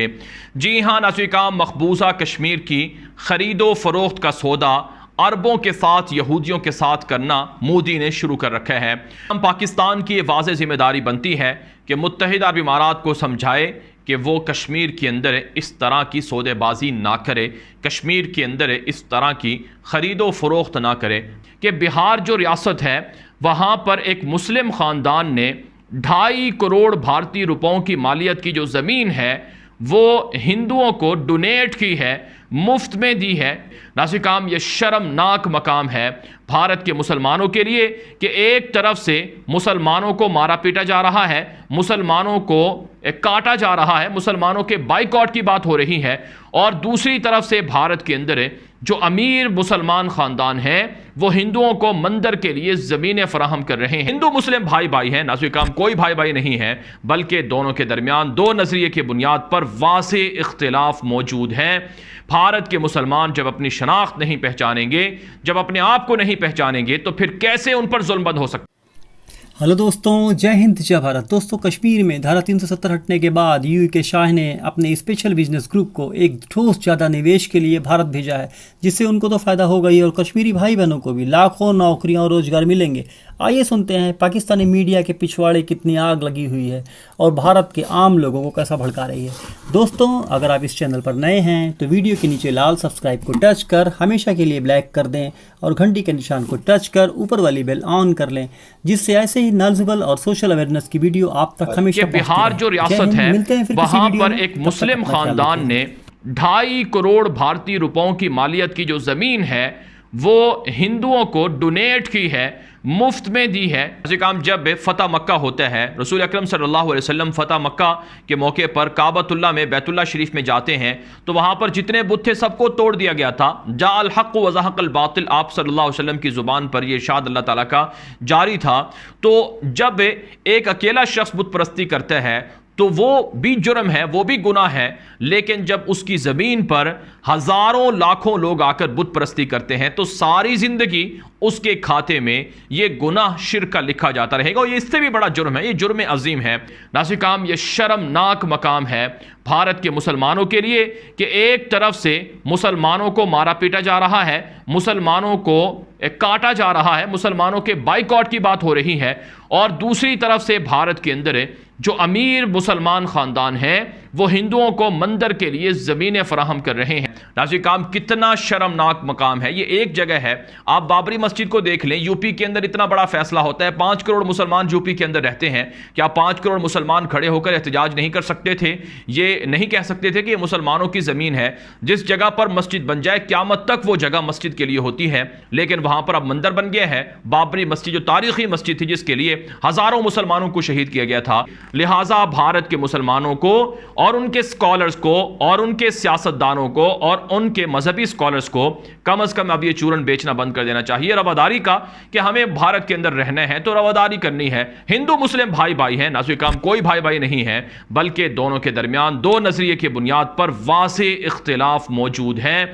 सके। जी हाँ नाज़रीन, मकबूजा कश्मीर की खरीदो फरोख्त का सौदा अरबों के साथ यहूदियों के साथ करना मोदी ने शुरू कर रखा है। हम पाकिस्तान की ये वाज़ेह जिम्मेदारी बनती है कि मुत्तहिदा अरब इमारात को समझाए कि वो कश्मीर के अंदर इस तरह की सौदेबाजी ना करे, कश्मीर के अंदर इस तरह की ख़रीदो फरोख्त ना करे। कि बिहार जो रियासत है वहाँ पर एक मुस्लिम ख़ानदान ने 2.5 करोड़ भारतीय रुपयों की मालियत की जो ज़मीन है वो हिंदुओं को डोनेट की है, मुफ्त में दी है। नाज़रीन, ये शर्मनाक मकाम है भारत के मुसलमानों के लिए कि एक तरफ से मुसलमानों को मारा पीटा जा रहा है, मुसलमानों को काटा जा रहा है, मुसलमानों के बाइकआउट की बात हो रही है, और दूसरी तरफ से भारत के अंदर जो अमीर मुसलमान ख़ानदान है वो हिंदुओं को मंदिर के लिए ज़मीनें फराहम कर रहे हैं। हिंदू मुस्लिम भाई भाई हैं नाज़रीन, कोई भाई भाई नहीं है, बल्कि दोनों के दरमियान दो नज़रिए की बुनियाद पर वाज़े इख्तिलाफ मौजूद हैं। भारत के मुसलमान जब अपनी शनाख्त नहीं पहचानेंगे, जब अपने आप को नहीं पहचानेंगे, तो फिर कैसे उन पर जुल्म बंद हो सकता। हेलो दोस्तों, जय हिंद जय भारत। दोस्तों, कश्मीर में धारा 370 हटने के बाद यूयू के शाह ने अपने स्पेशल बिजनेस ग्रुप को एक ठोस ज़्यादा निवेश के लिए भारत भेजा है, जिससे उनको तो फ़ायदा होगा ही और कश्मीरी भाई बहनों को भी लाखों नौकरियां और रोज़गार मिलेंगे। आइए सुनते हैं पाकिस्तानी मीडिया के पिछवाड़े कितनी आग लगी हुई है और भारत के आम लोगों को कैसा भड़का रही है। दोस्तों, अगर आप इस चैनल पर नए हैं तो वीडियो के नीचे लाल सब्सक्राइब को टच कर हमेशा के लिए ब्लैक कर दें और घंटी के निशान को टच कर ऊपर वाली बेल ऑन कर लें, जिससे ऐसे ही नॉलेजेबल और सोशल अवेयरनेस की वीडियो आप तक हमेशा बिहार जो रियासत है वहां पर एक मुस्लिम खानदान ने 2.5 करोड़ भारतीय रुपयों की मालियत की जो जमीन है वो हिंदुओं को डोनेट की है, मुफ्त में दी है। जब फ़तह मक्का होता है, रसूल अकरम सल्लल्लाहु अलैहि वसल्लम फ़तह मक्का के मौके पर काबतुल्लाह में बैतुल्लाह शरीफ में जाते हैं तो वहाँ पर जितने बुत थे सबको तोड़ दिया गया था। जाअल हक़ व ज़हक़ल बातिल, आप सल्लल्लाहु अलैहि वसल्लम की ज़ुबान पर यह इरशाद अल्लाह ताला का जारी था। तो जब एक अकेला शख्स बुत परस्ती करता है तो वो भी जुर्म है, वो भी गुनाह है, लेकिन जब उसकी ज़मीन पर हज़ारों लाखों लोग आकर बुत परस्ती करते हैं तो सारी ज़िंदगी उसके खाते में ये गुनाह शिर्क का लिखा जाता रहेगा और ये इससे भी बड़ा जुर्म है, ये जुर्म अजीम है। नाज़रीन, ये शर्मनाक मकाम है भारत के मुसलमानों के लिए कि एक तरफ से मुसलमानों को मारा पीटा जा रहा है, मुसलमानों को काटा जा रहा है, मुसलमानों के बाइकआउट की बात हो रही है, और दूसरी तरफ से भारत के अंदर जो अमीर मुसलमान ख़ानदान हैं वो हिंदुओं को मंदिर के लिए ज़मीनें फराहम कर रहे हैं। नाज़रीन, कितना शर्मनाक मकाम है। ये एक जगह है, आप बाबरी मस्जिद को देख लें, यूपी के अंदर इतना बड़ा फैसला होता है, 5 करोड़ मुसलमान यूपी के अंदर रहते हैं। क्या 5 करोड़ मुसलमान खड़े होकर एहतजाज नहीं कर सकते थे? ये नहीं कह सकते थे कि ये मुसलमानों की ज़मीन है, जिस जगह पर मस्जिद बन जाए क़यामत तक वो जगह मस्जिद के लिए होती है, लेकिन वहाँ पर अब मंदिर बन गया है। बाबरी मस्जिद जो तारीख़ी मस्जिद थी जिसके लिए हज़ारों मुसलमानों को शहीद किया गया था, लिहाजा भारत के मुसलमानों को और उनके स्कॉलर्स को और उनके सियासतदानों को और उनके मजहबी स्कॉलर्स को कम से कम अब ये चूरन बेचना बंद कर देना चाहिए रवादारी का, कि हमें भारत के अंदर रहना है तो रवादारी करनी है। हिंदू मुस्लिम भाई भाई हैं नाज़रीन, कोई भाई भाई नहीं है, बल्कि दोनों के दरमियान दो नजरिए की बुनियाद पर वाज़े इख्तिलाफ मौजूद हैं।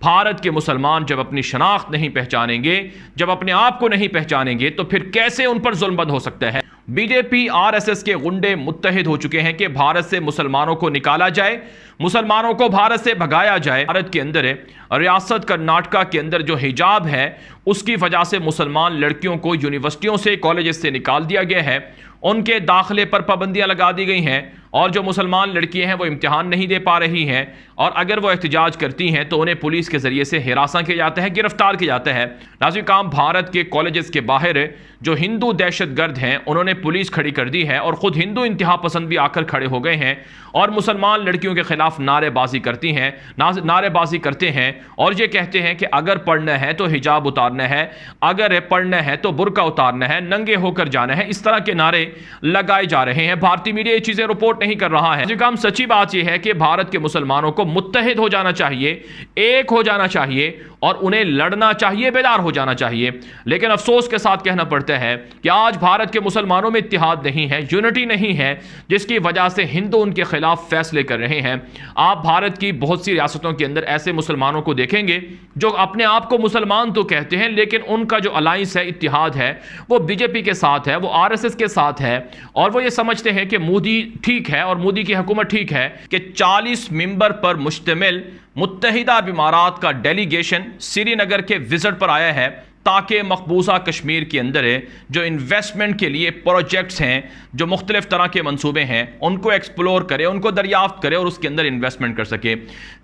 भारत के मुसलमान जब अपनी शनाख्त नहीं पहचानेंगे, जब अपने आप को नहीं पहचानेंगे, तो फिर कैसे उन पर जुल्म बंद हो सकता है। बीजेपी आरएसएस के गुंडे मुत्तहिद हो चुके हैं कि भारत से मुसलमानों को निकाला जाए, मुसलमानों को भारत से भगाया जाए। भारत के अंदर रियासत कर्नाटका के अंदर जो हिजाब है उसकी वजह से मुसलमान लड़कियों को यूनिवर्सिटियों से, कॉलेजेस से निकाल दिया गया है, उनके दाखिले पर पाबंदियां लगा दी गई हैं, और जो मुसलमान लड़कियां हैं वो इम्तिहान नहीं दे पा रही हैं, और अगर वो एहतजाज करती हैं तो उन्हें पुलिस के ज़रिए से हिरासा किया जाता है, गिरफ्तार किया जाता है। नाज़रीन, भारत के कॉलेजेस के बाहर जो हिंदू दहशतगर्द हैं उन्होंने पुलिस खड़ी कर दी है, और ख़ुद हिंदू इंतहा पसंद भी आकर खड़े हो गए हैं और मुसलमान लड़कियों के खिलाफ नारेबाजी करती हैं, नारेबाजी करते हैं, और ये कहते हैं कि अगर पढ़ना है तो हिजाब उतारना है, अगर पढ़ना है तो बुर्का उतारना है, नंगे होकर जाना है। इस तरह के नारे लगाए जा रहे हैं। भारतीय मीडिया ये चीज़ें रिपोर्ट नहीं कर रहा है। काम सच्ची बात यह है कि भारत के मुसलमानों को मुत्तहिद हो जाना चाहिए, एक हो जाना चाहिए और उन्हें लड़ना चाहिए, बेदार हो जाना चाहिए। लेकिन अफसोस के साथ कहना पड़ता है कि आज भारत के मुसलमानों में इत्तिहाद नहीं है, यूनिटी नहीं है, जिसकी वजह से हिंदू उनके खिलाफ फैसले कर रहे हैं। आप भारत की बहुत सी रियासतों के अंदर ऐसे मुसलमानों को देखेंगे जो अपने आप को मुसलमान तो कहते हैं, लेकिन उनका जो अलायंस है, इत्तिहाद है, वो बीजेपी के साथ है, वो आरएसएस के साथ बात है, और वो ये समझते हैं कि मोदी ठीक है और मोदी की हुकूमत ठीक है कि 40 मेंबर पर मुश्तमिल मुत्तहिदा अरब इमारात का डेलीगेशन श्रीनगर के विजिट पर आया है ताकि मकबूजा कश्मीर के अंदर जो इन्वेस्टमेंट के लिए प्रोजेक्ट्स हैं, जो मुख्तलिफ तरह के मंसूबे हैं, उनको एक्सप्लोर करे, उनको दरियाफ्त करे और उसके अंदर इन्वेस्टमेंट कर सके।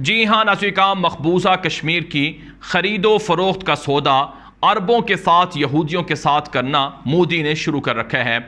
जी हाँ नाज़रीन, मकबूजा कश्मीर की ख़रीदो फ़रोख्त का सौदा अरबों के साथ, यहूदियों के साथ करना मोदी ने शुरू कर रखा है।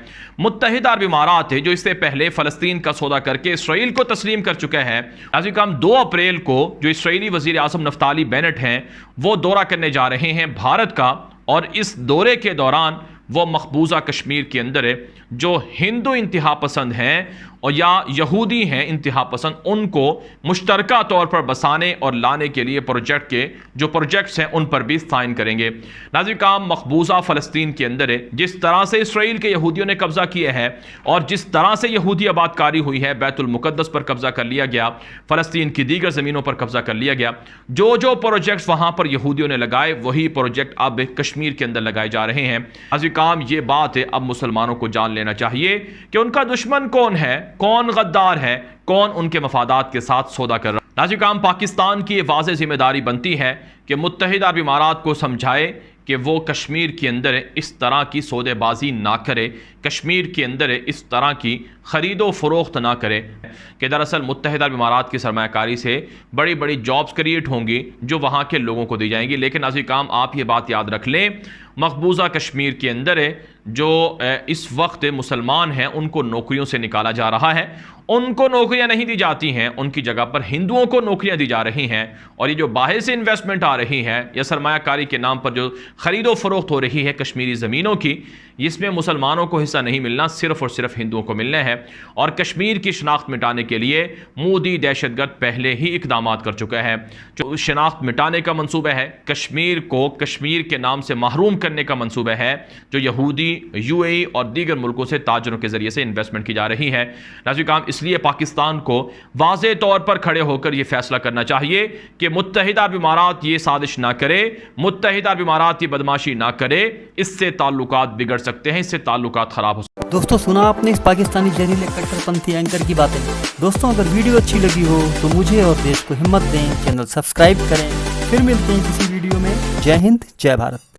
मुत्तहिदा अरब इमारात है जो इससे पहले फ़लस्तीन का सौदा करके इसराइल को तस्लीम कर चुका है। नाज़रीन, 2 अप्रैल को जो इसराइली वज़ीर आज़म नफ्ताली बेनेट हैं वो दौरा करने जा रहे हैं भारत का, और इस दौरे के दौरान वो मकबूजा कश्मीर के अंदर जो हिंदू इंतहा पसंद हैं और या यहूदी हैं इंतहा पसंद, उनको मुश्तरका तौर पर बसाने और लाने के लिए जो प्रोजेक्ट्स हैं उन पर भी साइन करेंगे। नाज़रीन, मकबूजा फ़लस्तीन के अंदर जिस तरह से इसराइल के यहूदियों ने कब्ज़ा किया है और जिस तरह से यहूदी आबादकारी हुई है, बैतुल मुक़द्दस पर कब्ज़ा कर लिया गया, फ़लस्तीन की दीगर ज़मीनों पर कब्ज़ा कर लिया गया, जो प्रोजेक्ट्स वहाँ पर यहूदियों ने लगाए वही प्रोजेक्ट अब कश्मीर के अंदर लगाए जा रहे हैं। नाज़रीन, ये बात है अब मुसलमानों को जान लेना चाहिए कि उनका दुश्मन कौन है, कौन गद्दार है, कौन उनके मफादात के साथ सौदा कर रहा है। नाज़रीन, पाकिस्तान की वाज़ेह जिम्मेदारी बनती है कि मुत्तहिदा अरब इमारात को समझाए कि वो कश्मीर के अंदर इस तरह की सौदेबाजी ना करे, कश्मीर के अंदर इस तरह की ख़रीदो फ़रोख्त ना करे कि दरअसल मुत्तहिदा अरब इमारात की सरमायाकारी से बड़ी बड़ी जॉब्स क्रिएट होंगी जो वहाँ के लोगों को दी जाएंगी। लेकिन नाज़रीन, आप ये बात याद रख लें, मकबूजा कश्मीर के अंदर जो इस वक्त मुसलमान हैं उनको नौकरियों से निकाला जा रहा है, उनको नौकरियां नहीं दी जाती हैं, उनकी जगह पर हिंदुओं को नौकरियां दी जा रही हैं। और ये जो बाहर से इन्वेस्टमेंट आ रही है या सरमायाकारी के नाम पर जो ख़रीदो फ़रोख्त हो रही है कश्मीरी ज़मीनों की, इसमें मुसलमानों को हिस्सा नहीं मिलना, सिर्फ़ और सिर्फ हिंदुओं को मिलना है। और कश्मीर की शनाख्त मिटाने के लिए मोदी दहशतगर्द पहले ही इकदाम कर चुका है। जो शनाख्त मिटाने का मनसूबा है, कश्मीर को कश्मीर के नाम से महरूम करने का मनसूबा है, जो यहूदी UAE और दीगर मुल्कों से ताजरों के ज़रिए से इन्वेस्टमेंट की जा रही है। नाज़रीन, इसलिए पाकिस्तान को वाज़ेह तौर पर खड़े होकर यह फैसला करना चाहिए कि मुत्तहिदा अरब इमारात ये साजिश ना करे, मुत्तहिदा अरब इमारात ये बदमाशी ना करे, इससे ताल्लुकात बिगड़ सकते हैं, इससे ताल्लुकात ख़राब हो सकते हैं। दोस्तों, सुना आपने इस पाकिस्तानी जहरीले कट्टरपंथी एंकर की बातें। दोस्तों, अगर वीडियो अच्छी लगी हो तो मुझे और देश को हिम्मत दें, चैनल सब्सक्राइब करें। फिर मिलते हैं किसी वीडियो में। जय हिंद, जय भारत।